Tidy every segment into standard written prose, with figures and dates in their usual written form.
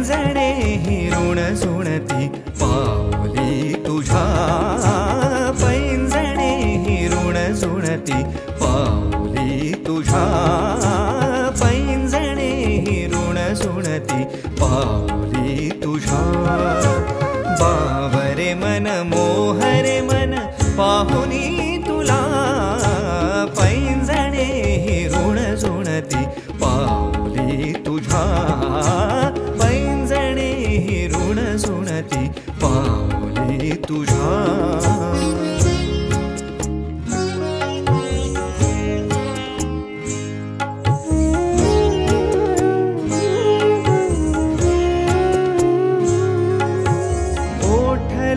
पैंजणे ऋण सुणती पावली तुझा पैंजणे ऋण सुणती पावली तुझा पैंजणे ऋण सुणती पावली तुझा बावरे मन मोहरे मन पाहुनी तुला पैंजणे ऋण सुणती पावली तुझा पैंजणे ऋण सुणती पावली तुझा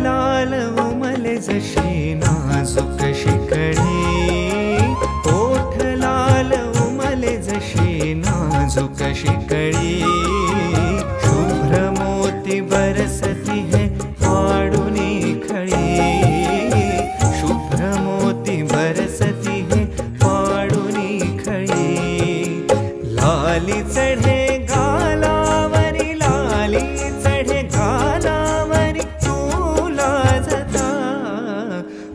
लाल उमले जशी नाजूक शिकळी ओठ लाल उमले जशी नाजूक शिकळी शुभ्र मोती बरसती है पाडुनी खळी शुभ्र मोती बरसती है पाडुनी खळी लाली चढे गालावरी लाली चढे गालावरी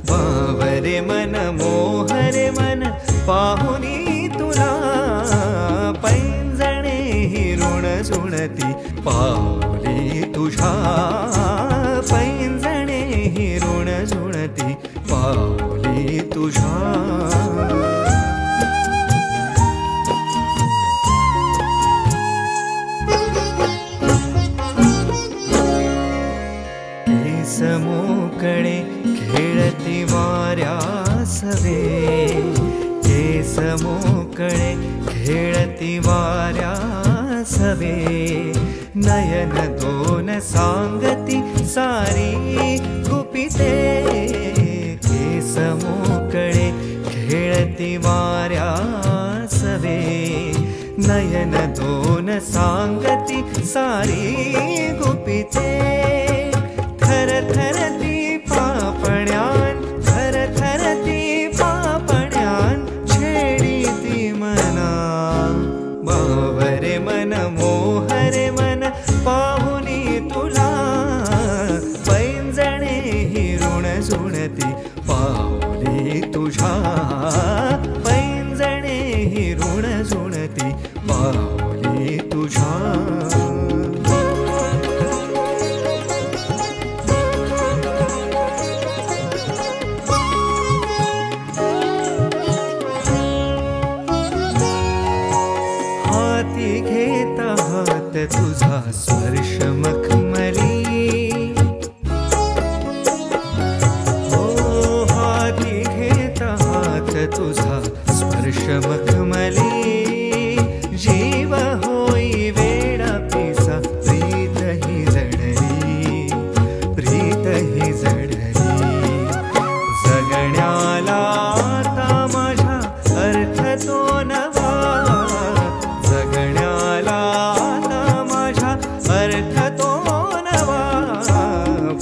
बावरे मन मोहरे मन पाहुनी तुला पैंजणे ऋण सुणती पावली तुझा पैंजणे ऋण सुणती पावली तुझा मोकळे खेळती वाऱ्यासवे केस मोकळे खेळती वाऱ्यासवे नयन दोन सांगती सारी गुपिते केस मोकळे खेळती वाऱ्यासवे नयन दोन सांगती सारी गुपिते थरथरती पापण्यान थरथरती पापण्यान छेडीती मना बावरे मन मोहरे मन पाहुनी तुला पैंजणे ऋण सुणती पावली तुझा पैंजणे ऋण सुणती पावली तुझा हाती घेता हात तुझा स्पर्श मखमली हो हाती घेता हात तुझा स्पर्श मखमली जीव होई वेडा पिसा प्रीत ही जडली प्रीत ही जडली जगण्याला आता माझ्या अर्थ तो नवा जगण्याला आता माझ्या अर्थ तो नवा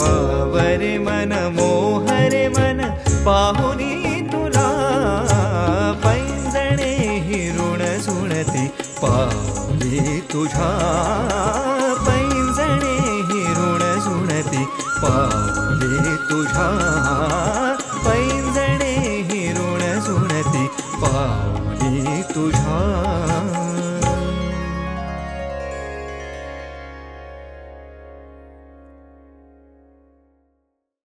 बावरे मन मोहरे मन पाहुनी तुला पैंजणे ऋण सुणती पावली तुझा पैंजणे ऋण सुणती पावली तुझा पैंजणे ऋण सुणती पावली तुझा